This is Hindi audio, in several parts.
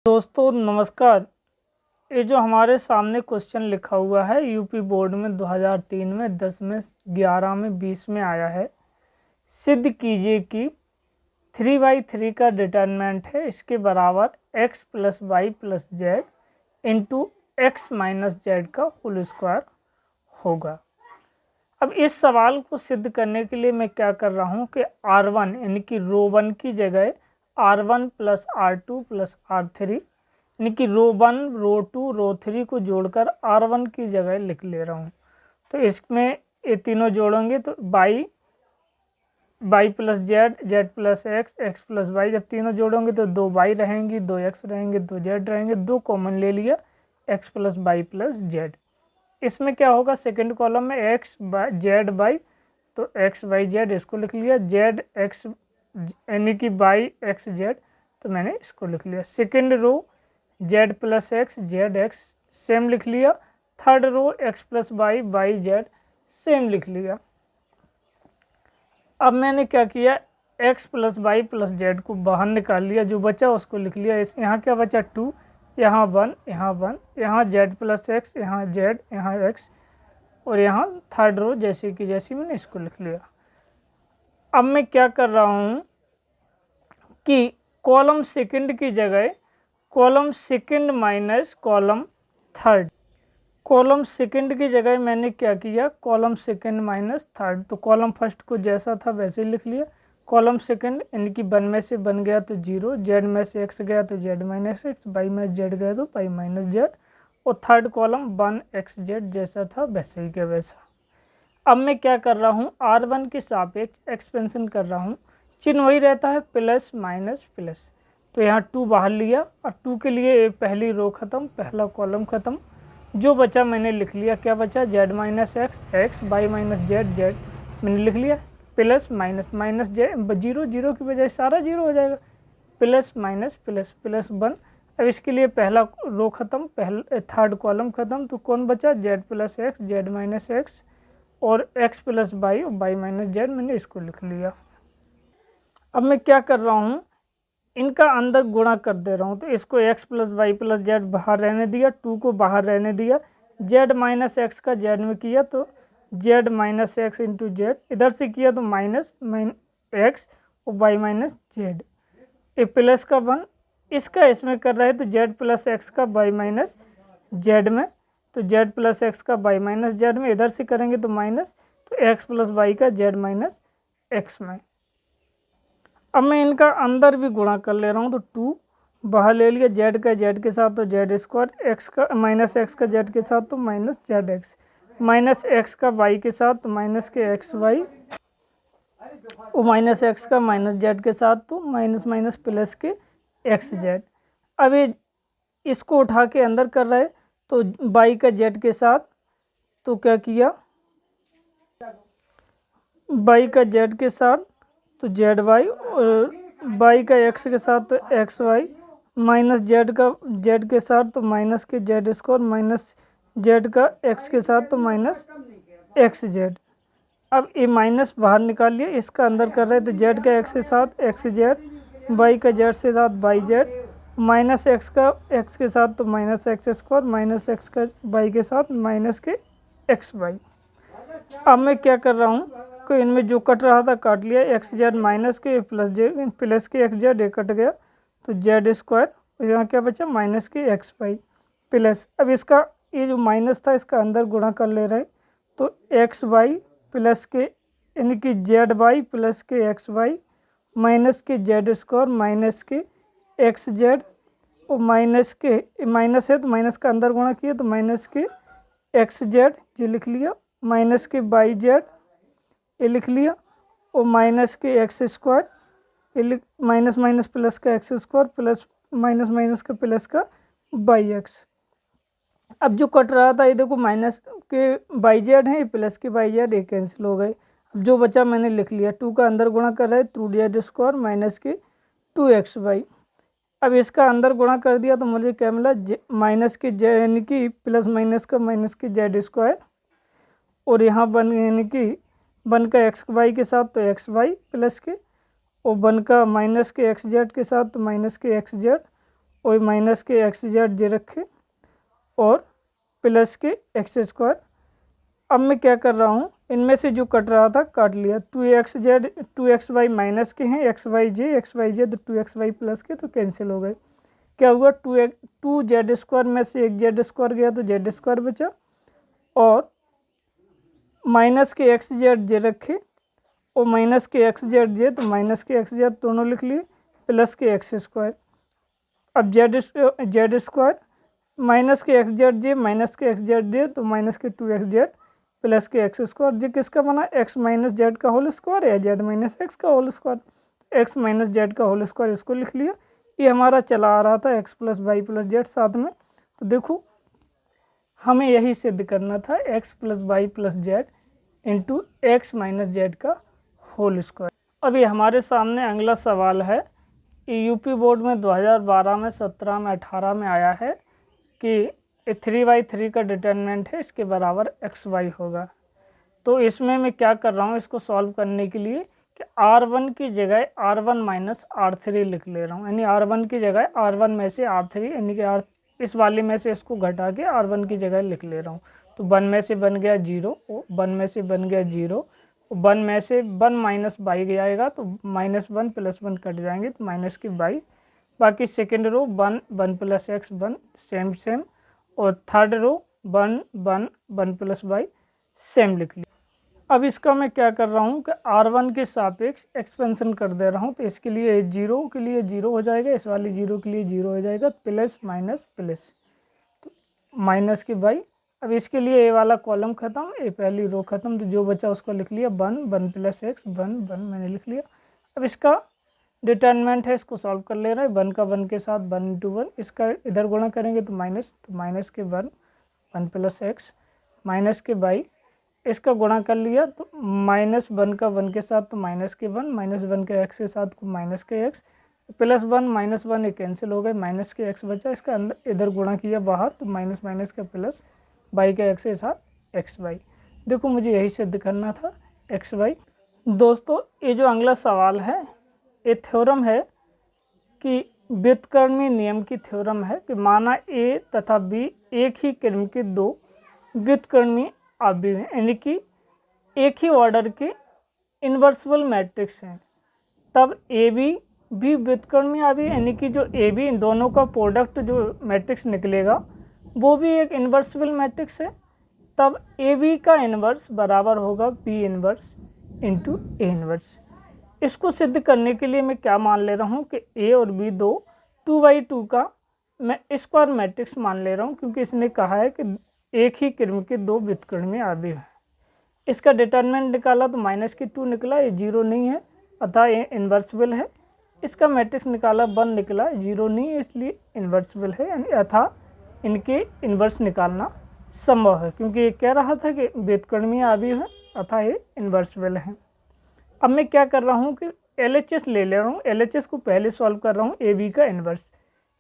दोस्तों नमस्कार। ये जो हमारे सामने क्वेश्चन लिखा हुआ है यूपी बोर्ड में 2003 में 10 में 11 में 20 में आया है। सिद्ध कीजिए कि 3/3 का डिटर्मिनेंट है इसके बराबर x + y + z into x - z का होल स्क्वायर होगा। अब इस सवाल को सिद्ध करने के लिए मैं क्या कर रहा हूँ कि R1 यानी कि रो 1 की जगह R1 + R2 + R3 यानी कि रो 1 रो 2 रो 3 को जोड़कर R1 की जगह लिख ले रहा हूँ। तो इसमें ये तीनों जोड़ेंगे तो y + z z + x x + y, जब तीनों जोड़ोगे तो 2y रहेंगी, 2x रहेंगे, 2z रहेंगे, 2 कॉमन ले लिया x + y + z। इसमें क्या होगा, सेकंड कॉलम में x z y, तो x y z इसको लिख लिया, z x यानी कि y x z, तो मैंने इसको लिख लिया। Second row z + x z x same लिख लिया। Third row x + y y z same लिख लिया। अब मैंने क्या किया, x + y + z को बाहर निकाल लिया, जो बचा उसको लिख लिया। इस यहाँ क्या बचा 2, यहाँ 1, यहाँ 1, यहाँ z + x, यहाँ z, यहाँ x, और यहाँ थर्ड रो जैसे कि जैसी मैंने इसको लिख लिया। अब मैं क्या कर रहा हूँ कि कॉलम सेकंड की जगह column second minus column third, column second की जगह मैंने क्या किया, कॉलम सेकंड माइनस थर्ड। तो कॉलम फर्स्ट को जैसा था वैसे ही लिख लिया। कॉलम सेकंड यानी कि 1 में से 1 गया तो 0, z में से x गया तो z - x, y में z गया तो y - z, और थर्ड कॉलम 1 x z जैसा था वैसे ही का वैसा। अब मैं क्या कर रहा हूँ, R1 के सापेक्ष एक्सपेंशन कर रहा हूँ। चिन्ह वही रहता है प्लस माइनस प्लस, तो यहाँ 2 बाहर लिया और 2 के लिए पहली रो खत्म, पहला कॉलम खत्म। जो बचा मैंने लिख लिया, क्या बचा, z - x x, y - z z मैंने लिख लिया, प्लस माइनस माइनस z, 0 0 की बजाय सारा 0 हो जाएगा, प्लस माइनस प्लस प्लस 1। अब इसके लिए पहला रो खत्म, थर्ड कॉलम खत्म, तो कौन बचा, z + x z - x और x + y y - z, मैंने इसको लिख लिया। अब मैं क्या कर रहा हूँ, इनका अंदर गुणा कर दे रहा हूँ। तो इसको x + y + z बाहर रहने दिया, 2 को बाहर रहने दिया, z - x का z में किया तो z - x इंटू z, इधर से किया तो माइनस x और y - z, ये प्लस का 1, इसका इसमें कर रहे हैं तो z + x का y - z में, तो z + x का y - z में, इधर से करेंगे तो माइनस, तो x + y का z - x में। अब मैं इनका अंदर भी गुणा कर ले रहा हूँ, तो 2 बाहर ले लिया, z का z के साथ तो z², x का -x का z के साथ तो -zx, -x का y के साथ तो माइनस के xy, और -x का -z के साथ तो माइनस प्लस के xz। अब ये इसको उठा के अंदर कर रहे, तो y का z के साथ तो क्या किया, y का z के साथ तो zy, और y का x के साथ तो xy, माइनस z का z के साथ तो माइनस के z², माइनस z का x के साथ तो माइनस xz। अब ये माइनस बाहर निकाल लिया, इसका अंदर कर रहे तो z का x के साथ xz, y का z के साथ yz, माइनस x का x के साथ तो माइनस x², माइनस x का y के साथ माइनस के xy। अब मैं क्या कर रहा हूँ कि इनमें जो कट रहा था काट लिया, xz माइनस के प्लस के xz, ये कट गया तो z², यहाँ क्या बचा, माइनस के xy प्लस। अब इसका ये जो माइनस था इसका अंदर गुणा कर ले रहे, तो xy प्लस के यानी कि zy प्लस के xy माइनस के z² माइनस के xz, और माइनस के माइनस है तो माइनस का अंदर गुणा किया तो माइनस के xz ये लिख लिया, माइनस के yz ये लिख लिया, और माइनस के x² ये माइनस माइनस प्लस का x² प्लस माइनस माइनस का प्लस का yx। अब जो कट रहा था ये देखो, माइनस के yz है, प्लस के yz, ये कैंसिल हो गए। अब जो बचा मैंने लिख लिया, 2 का अंदर गुणा कर रहे टू z² माइनस के 2xy। अब इसका अंदर गुणा कर दिया तो मुझे क्या मिला, माइनस के z यानी कि प्लस माइनस का माइनस के z², और यहाँ 1 यानी कि 1 का xy के साथ तो xy प्लस के, और 1 का माइनस के xz के साथ तो माइनस के xz, वही माइनस के एक्स जेड जे रखे और प्लस के एक्स स्क्वायर। अब मैं क्या कर रहा हूँ, इनमें से जो कट रहा था काट लिया। 2xz 2xy माइनस के हैं, xyj तो 2xy प्लस के तो कैंसिल हो गए। क्या हुआ, 2z स्क्वायर में से एक जेड स्क्वायर गया तो जेड स्क्वायर बचा और माइनस के एक्स जेड जे रखे और माइनस के एक्स जेड जे तो माइनस के एक्स जेड दोनों लिख लिए प्लस के एक्स स्क्वायर। अब जेड स्क्वायर माइनस के एक्स जेड जे माइनस के एक्स जेड जे तो माइनस के 2x जेड प्लस के एक्स स्क्वायर। जे किसका बना, x माइनस जेड का होल स्क्वायर या जेड माइनस एक्स का whole square. x minus z का होल स्क्वायर इसको लिख लिया। ये हमारा चला आ रहा था x plus y plus z साथ में। तो देखो हमें यही सिद्ध करना था x plus y plus z into x minus z का होल स्क्वायर। अभी हमारे सामने अगला सवाल है, यूपी बोर्ड में 2012 में 17 में 18 में आया है कि 3/3 का डिटरमिनेंट है, इसके बराबर xy होगा। तो इसमें मैं क्या कर रहा हूँ, इसको सॉल्व करने के लिए कि r1 की जगह r1 माइनस r3 लिख ले रहा हूँ, यानी r1 की जगह r1 में से r3 यानी कि इस वाले में से इसको घटा के r1 की जगह लिख ले रहा हूँ। तो 1 में से बन गया 0, 1 में से बन गया 0, 1 में से 1 माइनस बाई जाएगा तो -1 + 1 कट जाएंगे तो माइनस की बाई। बाकी सेकेंड रो 1 1 + x 1 सेम और थर्ड रो 1 1 1 + y सेम लिख लिया। अब इसका मैं क्या कर रहा हूँ कि r1 के सापेक्ष एक्सपेंशन कर दे रहा हूँ। तो इसके लिए 0 के लिए 0 हो जाएगा, इस वाली 0 के लिए 0 हो जाएगा, प्लस माइनस प्लस तो माइनस की बाई। अब इसके लिए ये वाला कॉलम खत्म, ये पहली रो खत्म, तो जो बचा उसको लिख लिया 1 1 + x 1 1 मैंने लिख लिया। अब इसका डिटरमिनेंट है, इसको सॉल्व कर ले रहा है। 1 का 1 के साथ 1 × 1, इसका इधर गुणा करेंगे तो माइनस के 1 1 + x माइनस के बाई, इसका गुणा कर लिया तो -1 का 1 के साथ तो माइनस के 1 -1 के x के साथ को माइनस के x प्लस 1 -1 ये कैंसिल हो गए, माइनस के x बचा, इसका अंदर इधर गुणा किया बाहर तो माइनस माइनस का प्लस बाई के x के साथ xy। देखो मुझे यही सिद्ध करना था xy। दोस्तों ये जो अगला सवाल है ये थ्योरम है कि व्युत्क्रमी नियम की थ्योरम है कि माना A तथा B एक ही क्रम के दो व्युत्क्रमी अवयव हैं, यानी कि एक ही ऑर्डर के इन्वर्सिबल मैट्रिक्स हैं, तब AB भी व्युत्क्रमी अवयव यानी कि जो AB इन दोनों का प्रोडक्ट जो मैट्रिक्स निकलेगा वो भी एक इन्वर्सिबल मैट्रिक्स है। तब AB का इन्वर्स बराबर होगा B inverse into A inverse. इसको सिद्ध करने के लिए मैं क्या मान ले रहा हूँ कि A और B दो 2/2 का मैं स्क्वायर मैट्रिक्स मान ले रहा हूँ, क्योंकि इसने कहा है कि एक ही क्रम के दो व्युत्क्रमी अवयव हैं। इसका डिटरमिनेंट निकाला तो -2 निकला, ये 0 नहीं है अतः ये इन्वर्सिबल है। इसका मैट्रिक्स निकाला 1 निकला, 0 नहीं है इसलिए इन्वर्सिबल है, यानी अतः इनके इन्वर्स निकालना संभव है, क्योंकि ये कह रहा था कि व्युत्क्रमी अवयव है अतः ये इन्वर्सिबल है। अब मैं क्या कर रहा हूँ कि LHS ले रहा हूँ, LHS को पहले सॉल्व कर रहा हूँ AB का इन्वर्स।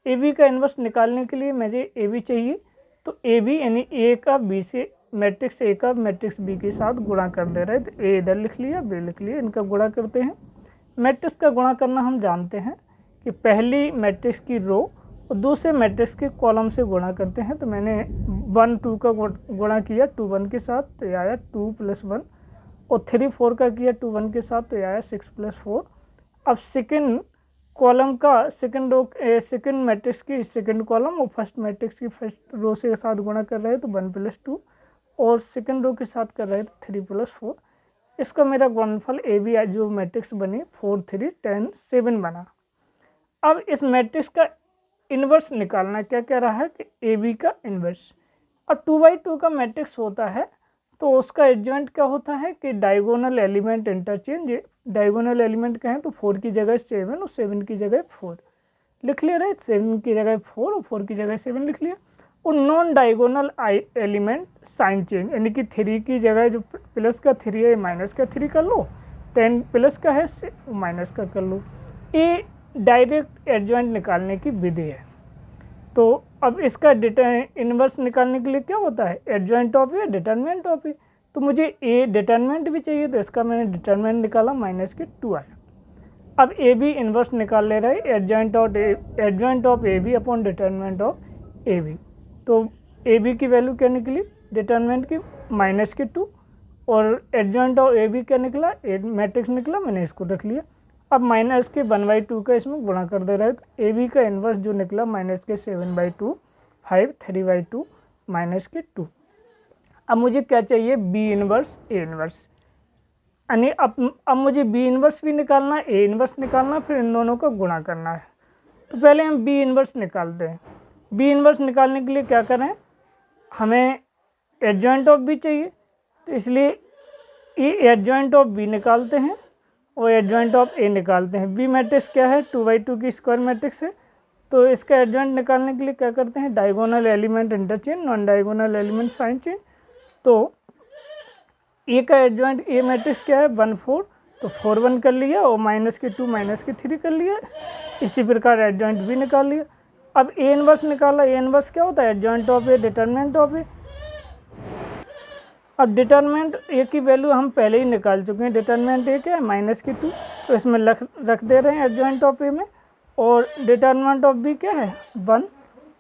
AB का इन्वर्स निकालने के लिए मुझे AB चाहिए, तो AB यानी A का B से मैट्रिक्स A का मैट्रिक्स B के साथ गुणा कर दे रहे हैं, तो A इधर लिख लिया B लिख लिया, इनका गुणा करते हैं। मैट्रिक्स का गुणा करना हम जानते हैं कि पहली मैट्रिक्स की रो और दूसरे मैट्रिक्स के कॉलम से गुणा करते हैं। तो मैंने 1 2 का गुणा किया 2 1 के साथ तो ये आया 2 + 1 और 3 4 का किया 2 1 के साथ तो ये आया 6 + 4। अब सेकंड कॉलम का सेकंड मैट्रिक्स की सेकंड कॉलम और फर्स्ट मैट्रिक्स की फर्स्ट रो से साथ गुणा कर रहे हैं तो 1 + 2 और सेकंड रो के साथ कर रहे हैं तो 3 + 4। इसका मेरा गुणनफल AB जो मैट्रिक्स बनी 4 3 10 7 बना। अब इस मैट्रिक्स का इन्वर्स निकालना, क्या कह रहा है कि AB का इन्वर्स। अब 2/2 का मैट्रिक्स होता है तो उसका एडजॉइंट क्या होता है कि diagonal element interchange. Diagonal element कहें तो 4 की जगह 7 और 7 की जगह 4 लिख ले रहे, 7 की जगह 4 और 4 की जगह 7 लिख लिया। और non diagonal element sign change, यानी कि 3 की जगह जो प्लस का 3 है माइनस का 3 कर लो, 10 प्लस का है माइनस का कर लो। ये डायरेक्ट एडजॉइंट निकालने की विधि है। तो अब इसका इन्वर्स निकालने के लिए क्या होता है, adjoint of A determinant of A. तो मुझे ए डिटरमिनेंट भी चाहिए, तो इसका मैंने डिटरमिनेंट निकाला -2 आया। अब ए बी इन्वर्स निकाल ले रहे हैं adjoint of A B upon determinant of A B. तो ए बी की वैल्यू क्या निकली डिटर्मिनेंट की -2 और एडजॉइंट ऑफ ए बी क्या निकला मैट्रिक्स निकला, मैंने इसको रख लिया। अब -1/2 का इसमें गुणा कर दे रहा है तो ए बी का इन्वर्स जो निकला -7/2 5 3/2 -2। अब मुझे क्या चाहिए बी इन्वर्स ए इन्वर्स, यानी अब मुझे बी इन्वर्स भी निकालना है ए इन्वर्स निकालना, फिर इन दोनों का गुणा करना है। तो पहले हम बी इन्वर्स निकालते हैं। बी इन्वर्स निकालने के लिए क्या करें, हमें एडजॉइंट ऑफ बी चाहिए, तो इसलिए ये एडजॉइंट ऑफ बी निकालते हैं और एडजॉइंट ऑफ ए निकालते हैं। बी मैट्रिक्स क्या है 2/2 की स्क्वायर मैट्रिक्स है, तो इसका एडजॉइंट निकालने के लिए क्या करते हैं diagonal element interchange, non diagonal element sign change. तो ए का एडजॉइंट ए मैट्रिक्स क्या है 1 4, तो 4 1 कर लिया और -2 -3 कर लिया। इसी प्रकार एडजॉइंट भी निकाल लिया। अब ए इन्वर्स निकाला, ए इन्वर्स क्या होता है adjoint of A determinant of A. अब डिटर्मिनेंट ए की वैल्यू हम पहले ही निकाल चुके हैं, डिटर्मिनेंट ए क्या है -2, तो इसमें रख दे रहे हैं एडजॉइंट ऑफ ए में, और डिटर्मिनेंट ऑफ बी क्या है 1,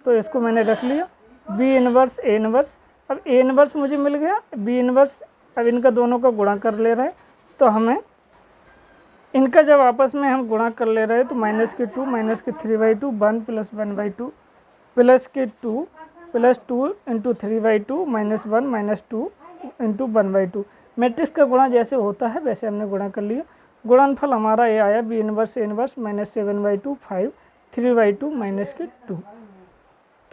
तो इसको मैंने रख लिया। बी इन्वर्स ए इन्वर्स, अब ए इन्वर्स मुझे मिल गया, बी इन्वर्स अब इनका दोनों का गुणा कर ले रहे हैं, तो हमें इनका जब आपस में हम गुणा कर ले रहे हैं तो -2 -3/2 1 + 1/2 +2 +2 × 3/2 -1 -2 × 1/2। मैट्रिक्स का गुणा जैसे होता है वैसे हमने गुणा कर लिया। गुणनफल हमारा ये आया बी इन्वर्स ए इन्वर्स -7/2 5 3/2 -2।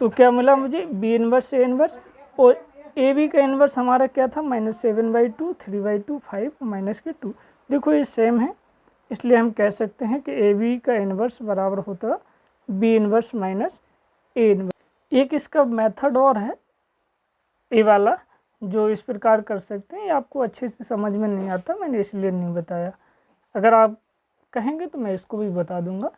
तो क्या मिला मुझे बी इन्वर्स ए इन्वर्स, और ए बी का इन्वर्स हमारा क्या था -7/2 3/2 5 -2। देखो ये सेम है, इसलिए हम कह सकते हैं कि ए बी का इन्वर्स बराबर होता बी इन्वर्स ए इन्वर्स। एक इसका मेथड और है ए वाला जो इस प्रकार कर सकते हैं, ये आपको अच्छे से समझ में नहीं आता, मैंने इसलिए नहीं बताया। अगर आप कहेंगे तो मैं इसको भी बता दूंगा।